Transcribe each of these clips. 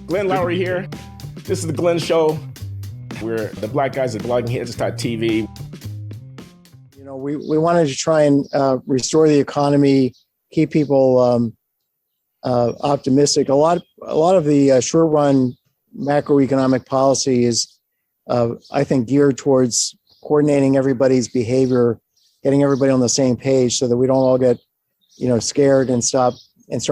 Glenn Loury here. This is the Glenn Show. We're the black guys at bloggingheads.tv. We wanted to try and restore the economy, keep people optimistic. A lot of the short-run macroeconomic policy is, I think, geared towards coordinating everybody's behavior, getting everybody on the same page, so that we don't all get, scared and start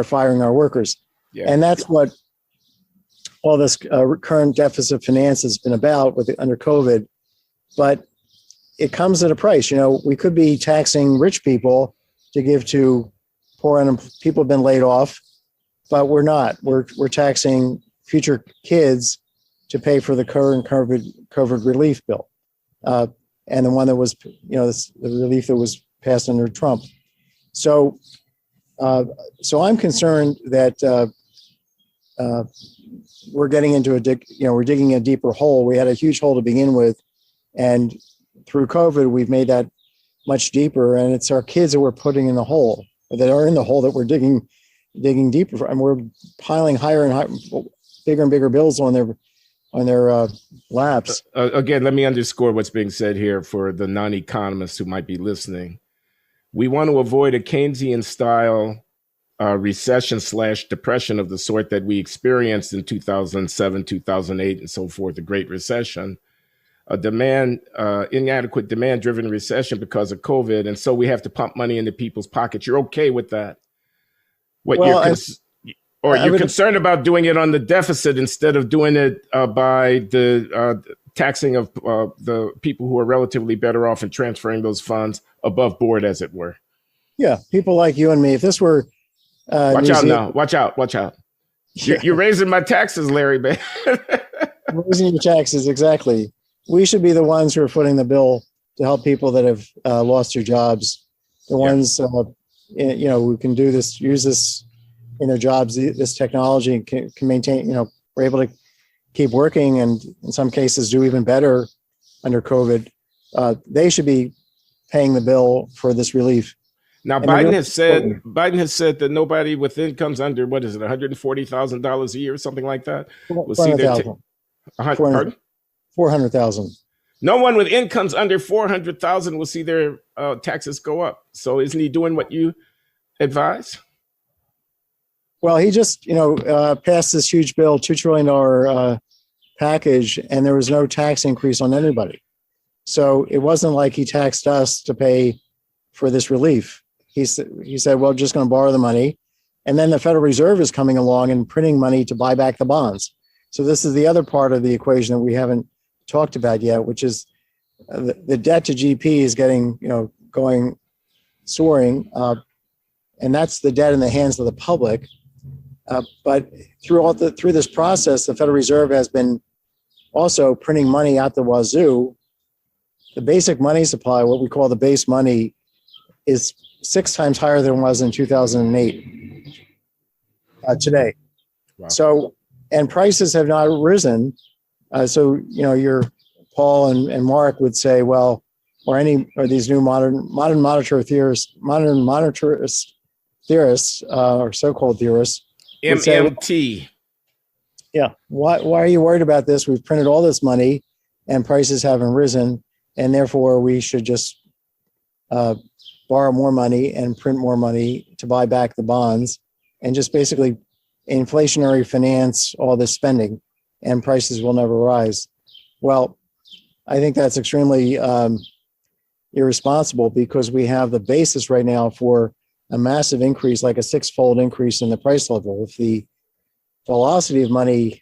firing our workers. Yeah. And that's what all this current deficit finance has been about under COVID. But it comes at a price. We could be taxing rich people to give to poor people who've been laid off, but we're not. We're taxing future kids to pay for the current COVID relief bill, and the one that was, the relief that was passed under Trump. So I'm concerned that we're getting into we're digging a deeper hole. We had a huge hole to begin with, and through COVID, we've made that much deeper, and it's our kids that we're putting in the hole, that are in the hole that we're digging deeper, and we're piling higher and higher, bigger and bigger bills on their laps. Again, let me underscore what's being said here for the non-economists who might be listening. We want to avoid a Keynesian-style recession/depression of the sort that we experienced in 2007, 2008, and so forth, the Great Recession. Inadequate demand-driven recession because of COVID, and so we have to pump money into people's pockets. You're okay with that? You're concerned about doing it on the deficit instead of doing it by the taxing of the people who are relatively better off and transferring those funds above board, as it were. Yeah, people like you and me. If this were watch out now! Watch out! Yeah. You're raising my taxes, Larry, man. Raising your taxes, exactly. We should be the ones who are footing the bill to help people that have lost their jobs. The ones, who can do this, use this in their jobs, this technology, and can maintain, we're able to keep working, and in some cases do even better under COVID. They should be paying the bill for this relief. Now, Biden has said that nobody with incomes under, what is it, $140,000 a year or something like that, will see their $400,000. 400,000. No one with incomes under 400,000 will see their taxes go up. So isn't he doing what you advise? Well, he just, passed this huge bill, $2 trillion package, and there was no tax increase on anybody. So it wasn't like he taxed us to pay for this relief. He said, well, just going to borrow the money. And then the Federal Reserve is coming along and printing money to buy back the bonds. So this is the other part of the equation that we haven't talked about yet, which is the debt to GP is getting, soaring. And that's the debt in the hands of the public. But through this process, the Federal Reserve has been also printing money out the wazoo. The basic money supply, what we call the base money, is 6 times higher than it was in 2008 today. Wow. So, and prices have not risen. So, your Paul and Mark would say, well, or these new modern monetarist theorists, or so-called theorists, MMT. Yeah. Why are you worried about this? We've printed all this money and prices haven't risen, and therefore we should just borrow more money and print more money to buy back the bonds and just basically inflationary finance all this spending, and prices will never rise. Well, I think that's extremely irresponsible, because we have the basis right now for a massive increase, like a 6-fold increase in the price level. If the velocity of money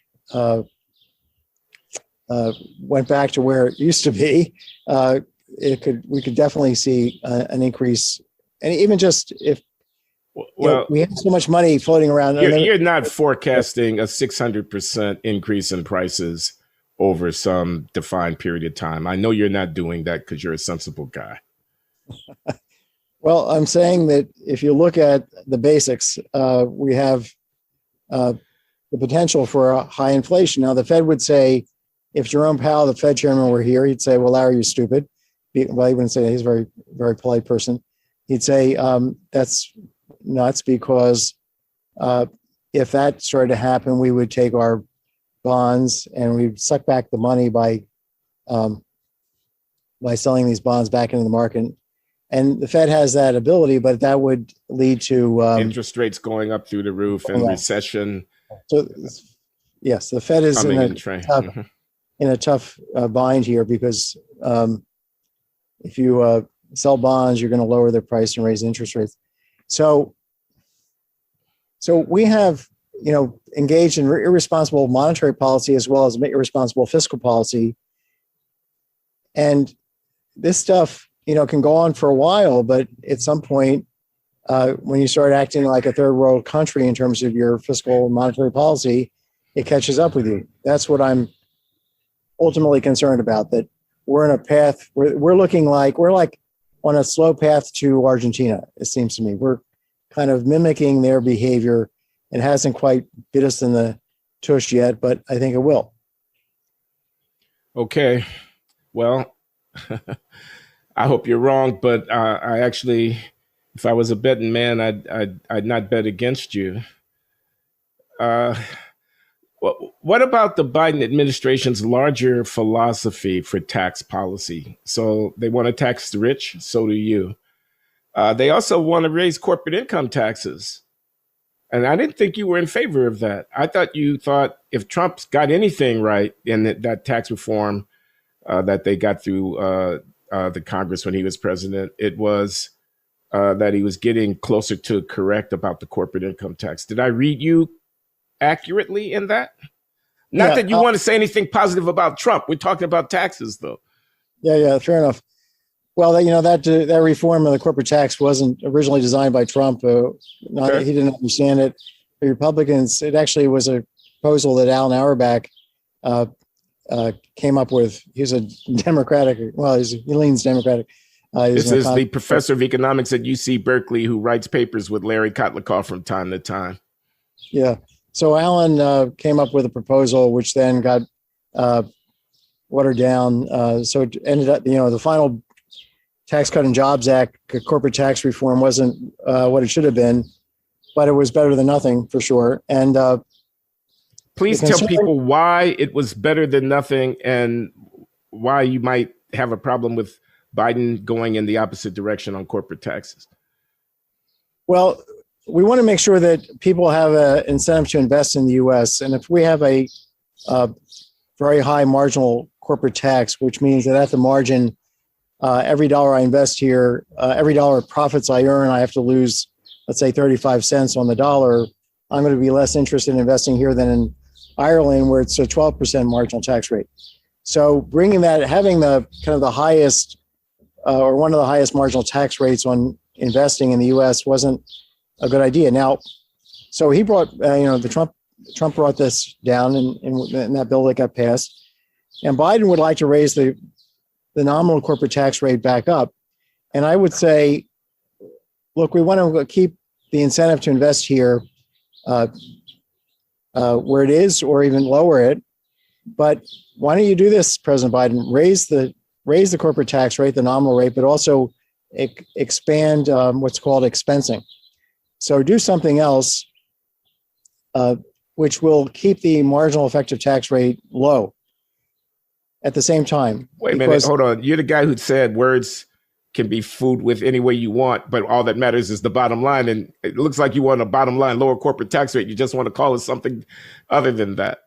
went back to where it used to be, we could definitely see an increase. And even just if we have so much money floating around. You're not forecasting a 600% increase in prices over some defined period of time. I know you're not doing that because you're a sensible guy. Well, I'm saying that if you look at the basics, we have the potential for a high inflation. Now, the Fed would say, if Jerome Powell, the Fed chairman, were here, he'd say, well, Larry, you're stupid. Well, he wouldn't say that. He's a very, very polite person. He'd say, that's nuts, because if that started to happen, we would take our bonds, and we'd suck back the money by selling these bonds back into the market. And the Fed has that ability, but that would lead to interest rates going up through the roof and recession. So, yes, the Fed is in a tough bind here because if you sell bonds, you're going to lower their price and raise interest rates. So we have, engaged in irresponsible monetary policy as well as irresponsible fiscal policy. And this stuff, can go on for a while, but at some point, when you start acting like a third world country in terms of your fiscal and monetary policy, it catches up with you. That's what I'm ultimately concerned about, that we're in a path, we're like on a slow path to Argentina, it seems to me. We're kind of mimicking their behavior. It hasn't quite bit us in the tush yet, but I think it will. Okay. Well, I hope you're wrong, but I actually, if I was a betting man, I'd not bet against you. What about the Biden administration's larger philosophy for tax policy? So they want to tax the rich, so do you. They also want to raise corporate income taxes. And I didn't think you were in favor of that. I thought you thought if Trump's got anything right in that tax reform that they got through the Congress when he was president, it was that he was getting closer to correct about the corporate income tax. Did I read you accurately in that? Not that you want to say anything positive about Trump. We're talking about taxes, though. Yeah, fair enough. Well, that reform of the corporate tax wasn't originally designed by Trump. He didn't understand it. The Republicans, it actually was a proposal that Alan Auerbach came up with. He's a Democratic. Well, he leans Democratic. This is the professor of economics at UC Berkeley who writes papers with Laurence Kotlikoff from time to time. Yeah. So Alan came up with a proposal, which then got watered down. So it ended up, the final Tax Cut and Jobs Act, corporate tax reform wasn't what it should have been, but it was better than nothing for sure. And please tell people why it was better than nothing and why you might have a problem with Biden going in the opposite direction on corporate taxes. Well, we want to make sure that people have an incentive to invest in the U.S. And if we have a very high marginal corporate tax, which means that at the margin, every dollar I invest here, every dollar of profits I earn, I have to lose, let's say 35 cents on the dollar. I'm going to be less interested in investing here than in Ireland, where it's a 12% marginal tax rate. So bringing that, having the kind of the highest or one of the highest marginal tax rates on investing in the U.S. wasn't a good idea. Now, so he brought, Trump brought this down in that bill that got passed, and Biden would like to raise the nominal corporate tax rate back up. And I would say, look, we want to keep the incentive to invest here where it is, or even lower it. But why don't you do this, President Biden? Raise the corporate tax rate, the nominal rate, but also expand what's called expensing. So do something else which will keep the marginal effective tax rate low at the same time. Wait a minute, hold on. You're the guy who said words can be fooled with any way you want, but all that matters is the bottom line. And it looks like you want a bottom line, lower corporate tax rate. You just want to call it something other than that.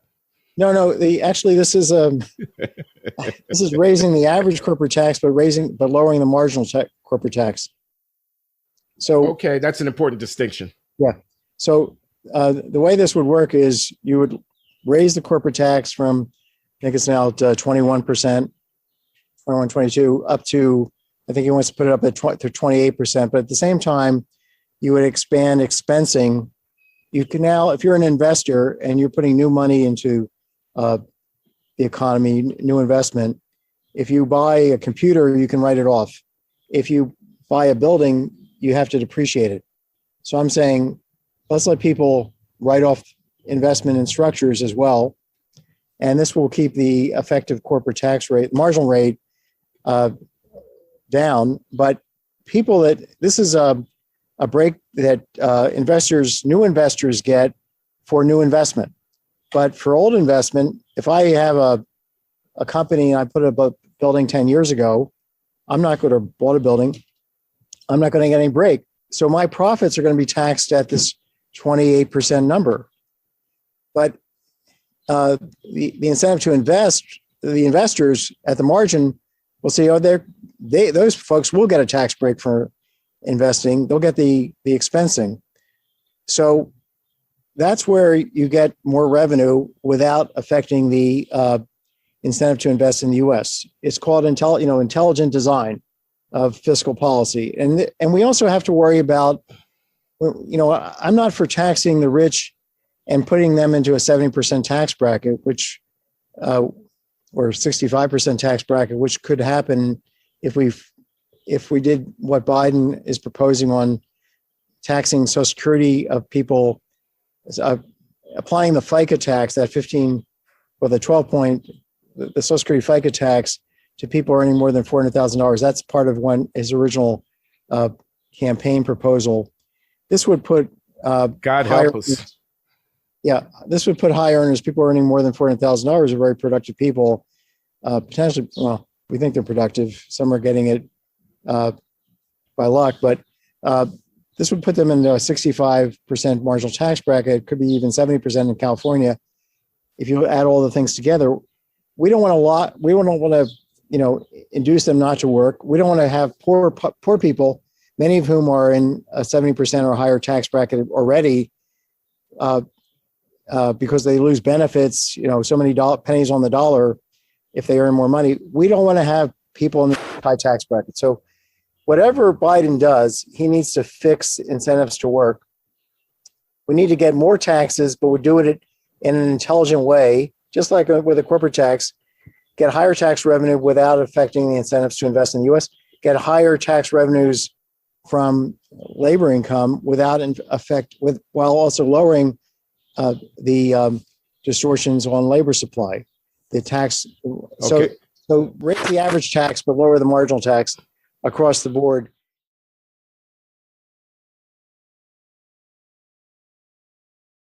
No. This is this is raising the average corporate tax, but lowering the marginal corporate tax. So okay, that's an important distinction. Yeah. So the way this would work is you would raise the corporate tax from, I think it's now at 21%, 21, 22, up to, I think he wants to put it up at 28%. But at the same time, you would expand expensing. You can now, if you're an investor and you're putting new money into the economy, new investment, if you buy a computer, you can write it off. If you buy a building, you have to depreciate it. So I'm saying, let's let people write off investment in structures as well. And this will keep the effective corporate tax rate, marginal rate, down. But this is a break that new investors get for new investment. But for old investment, if I have a company and I put a building 10 years ago, I'm not going to bought a building. I'm not going to get any break. So my profits are going to be taxed at this 28% number. But the incentive to invest, the investors at the margin will say, oh, those folks will get a tax break for investing. They'll get the expensing. So that's where you get more revenue without affecting the incentive to invest in the U.S. It's called intelligent design of fiscal policy. And we also have to worry about, I'm not for taxing the rich and putting them into a 70% tax bracket, which or 65% tax bracket, which could happen if we did what Biden is proposing on taxing Social Security of people, applying the FICA tax, that 15 or the 12 point, the Social Security FICA tax to people earning more than $400,000. That's part of his original campaign proposal. This would put God help us. Yeah, this would put high earners, people earning more than $400,000 are very productive people. Potentially, well, we think they're productive. Some are getting it by luck, but this would put them into a 65% marginal tax bracket. It could be even 70% in California. If you add all the things together, we don't want to induce them not to work. We don't want to have poor people, many of whom are in a 70% or higher tax bracket already, because they lose benefits, so many pennies on the dollar if they earn more money. We don't want to have people in the high tax bracket. So whatever Biden does, he needs to fix incentives to work. We need to get more taxes, but we do it in an intelligent way, just like with a corporate tax. Get higher tax revenue without affecting the incentives to invest in the U.S. Get higher tax revenues from labor income without while also lowering the distortions on labor supply. The tax, so raise the average tax but lower the marginal tax across the board.